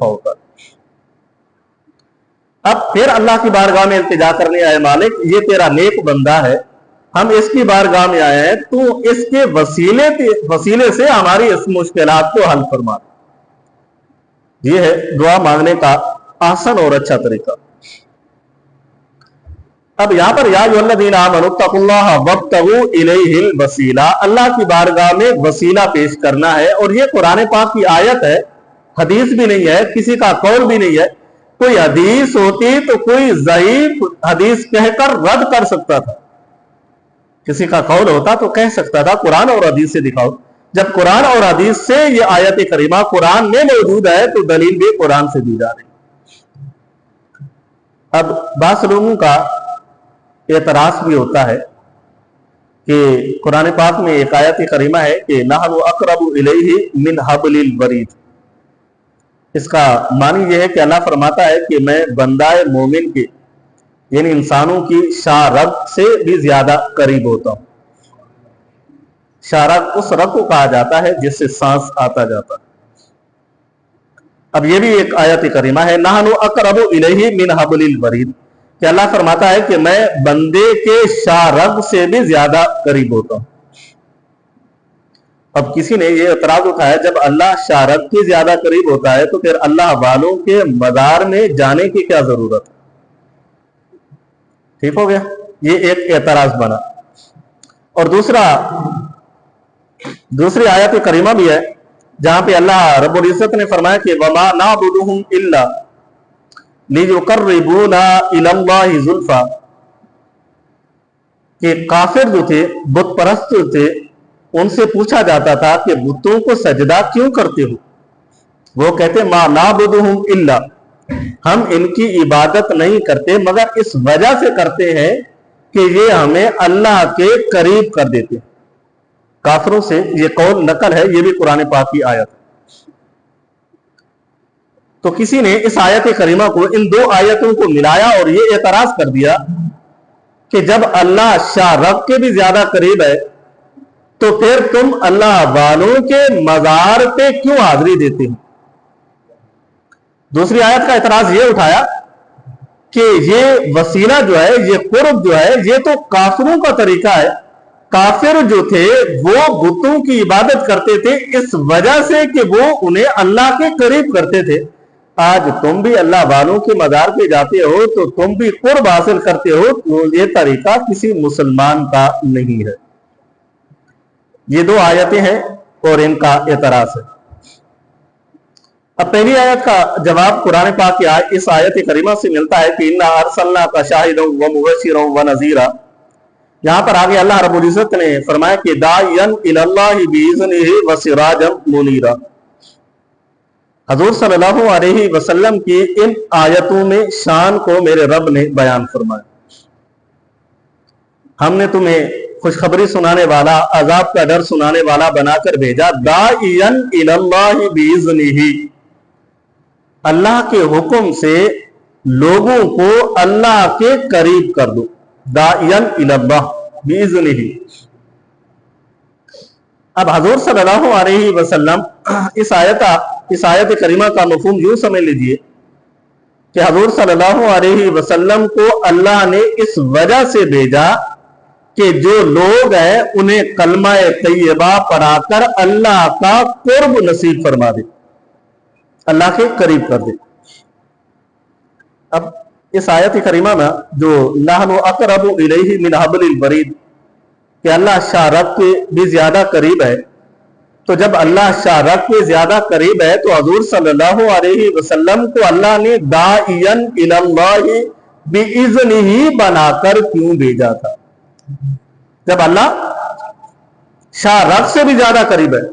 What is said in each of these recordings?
ہوتا۔ اب پھر اللہ کی بارگاہ میں التجا کرنے آئے، مالک یہ تیرا نیک بندہ ہے، ہم اس کی بارگاہ میں آئے ہیں، تو اس کے وسیلے سے ہماری اس مشکلات کو حل فرما۔ یہ ہے دعا مانگنے کا آسان اور اچھا طریقہ۔ اب یہاں پر یا ایھا الذین آمنوا اتقوا اللہ وابتغوا الیہ الوسیلہ، اللہ کی بارگاہ میں وسیلہ پیش کرنا ہے، اور یہ قرآن پاک کی آیت ہے، حدیث بھی نہیں ہے، کسی کا قول بھی نہیں ہے۔ کوئی حدیث ہوتی تو کوئی ضعیف حدیث کہہ کر رد کر سکتا تھا، کسی کا قول ہوتا تو کہہ سکتا تھا قرآن اور حدیث سے دکھاؤ۔ جب قرآن اور حدیث سے یہ آیت کریمہ قرآن میں موجود ہے تو دلیل بھی قرآن سے دی جا رہی۔ اب بعض لوگوں کا اعتراض بھی ہوتا ہے کہ قرآن پاک میں ایک آیت کریمہ ہے کہ نحن اقرب الیہ من حبل الورید، اس کا معنی یہ ہے کہ اللہ فرماتا ہے کہ میں بندہ مومن کے یعنی انسانوں کی شاہ رگ سے بھی زیادہ قریب ہوتا ہوں۔ شاہ رگ اس رگ کو کہا جاتا ہے جس سے سانس آتا جاتا ہے۔ اب یہ بھی ایک آیت کریمہ ہے، نحن اقرب الیہ من حبل الورید، کہ اللہ فرماتا ہے کہ میں بندے کے شاہ رگ سے بھی زیادہ قریب ہوتا ہوں۔ اب کسی نے یہ اعتراض اٹھایا جب اللہ شاہ رگ کے زیادہ قریب ہوتا ہے تو پھر اللہ والوں کے مزار میں جانے کی کیا ضرورت ہے؟ ٹھیک ہو گیا، یہ ایک اعتراض بنا۔ اور دوسری آیت کریمہ بھی ہے جہاں پہ اللہ رب العزت نے فرمایا کہ وَمَا نَعْبُدُهُمْ إِلَّا لِيُقَرِّبُونَا إِلَى اللَّهِ زُلْفَىٰ، کہ کافر جو تھے، بت پرست جو تھے، ان سے پوچھا جاتا تھا کہ بتوں کو سجدہ کیوں کرتے ہو؟ وہ کہتے مَا نَعْبُدُهُمْ إِلَّا، ہم ان کی عبادت نہیں کرتے مگر اس وجہ سے کرتے ہیں کہ یہ ہمیں اللہ کے قریب کر دیتے ہیں۔ کافروں سے یہ قول نقل ہے، یہ بھی قرآن پاک کی آیت ہے۔ تو کسی نے اس آیت کریمہ کو ان دو آیتوں کو ملایا اور یہ اعتراض کر دیا کہ جب اللہ شاہ رب کے بھی زیادہ قریب ہے تو پھر تم اللہ والوں کے مزار پہ کیوں حاضری دیتے ہیں؟ دوسری آیت کا اعتراض یہ اٹھایا کہ یہ وسیلہ جو ہے، یہ قرب جو ہے، یہ تو کافروں کا طریقہ ہے۔ کافر جو تھے وہ بتوں کی عبادت کرتے تھے اس وجہ سے کہ وہ انہیں اللہ کے قریب کرتے تھے۔ آج تم بھی اللہ والوں کے مزار پہ جاتے ہو تو تم بھی قرب حاصل کرتے ہو، تو یہ طریقہ کسی مسلمان کا نہیں ہے۔ یہ دو آیتیں ہیں اور ان کا اعتراض ہے۔ اب پہلی آیت کا جواب قرآن پاک کی اس آیت کریمہ سے ملتا ہے کہ اِنَّا أَرْسَلْنَاكَ شَاهِدًا وَمُبَشِّرًا وَنَذِيرًا۔ یہاں پر آگے اللہ رب العزت نے فرمایا کہ داعیًا إِلَى اللَّهِ بِإِذْنِهِ وَسِرَاجًا مُنِيرًا۔ حضور صلی اللہ علیہ وسلم کی ان آیتوں میں شان کو میرے رب نے بیان فرمایا۔ ہم نے تمہیں خوشخبری سنانے والا، عذاب کا ڈر سنانے والا بنا کر بھیجا، داعیًا إِلَى اللَّهِ بِإِذْنِهِ، اللہ کے حکم سے لوگوں کو اللہ کے قریب کر دو۔ داعیًا إِلَى اللَّهِ بِإِذْنِهِ۔ اب حضور صلی اللہ علیہ وسلم اس آیت کریمہ کا مفہوم یوں سمجھ لیجئے کہ حضور صلی اللہ علیہ وسلم کو اللہ نے اس وجہ سے بھیجا کہ جو لوگ ہیں انہیں کلمہ طیبہ پڑھا کر اللہ کا قرب نصیب فرما دے، اللہ کے قریب کر دے۔ اب اس آیت کریمہ میں جو نحن اقرب الیہ من حبل الورید، کہ اللہ شاہ رگ کے بھی زیادہ قریب ہے، تو جب اللہ شاہ رگ کے زیادہ قریب ہے تو حضور صلی اللہ علیہ وسلم کو اللہ نے داعیًا الی اللہ بِإِذْنِهِ بنا کر کیوں بھیجا تھا؟ جب اللہ شاہ رگ سے بھی زیادہ قریب ہے،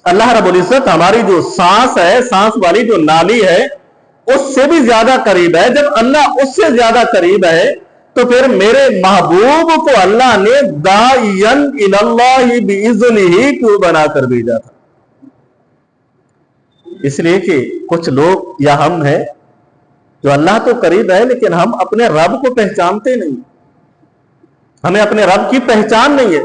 اللہ رب العزت ہماری جو سانس ہے، سانس والی جو نالی ہے، اس سے بھی زیادہ قریب ہے۔ جب اللہ اس سے زیادہ قریب ہے تو پھر میرے محبوب کو اللہ نے داعیًا الی اللہ بِإِذْنِهِ کیوں بنا کر بھیجا تھا؟ اس لیے کہ کچھ لوگ یا ہم ہیں جو اللہ تو قریب ہے لیکن ہم اپنے رب کو پہچانتے نہیں، ہمیں اپنے رب کی پہچان نہیں ہے۔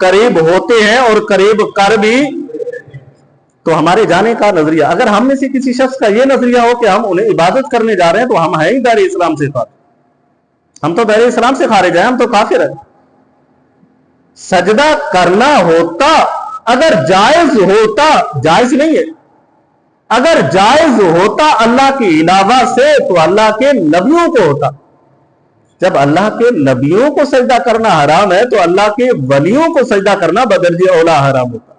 قریب ہوتے ہیں اور قریب کر بھی. تو ہمارے جانے کا نظریہ، اگر ہم میں سے کسی شخص کا یہ نظریہ ہو کہ ہم انہیں عبادت کرنے جا رہے ہیں تو ہم ہیں ہی دائرہ اسلام سے خارج. ہم تو دائرہ اسلام سے خارج ہیں، ہم تو کافر ہیں. سجدہ کرنا ہوتا، اگر جائز ہوتا، جائز نہیں ہے، اگر جائز ہوتا اللہ کے علاوہ سے تو اللہ کے نبیوں کو ہوتا. جب اللہ کے نبیوں کو سجدہ کرنا حرام ہے تو اللہ کے ولیوں کو سجدہ کرنا بدرجہ اولا حرام ہوتا.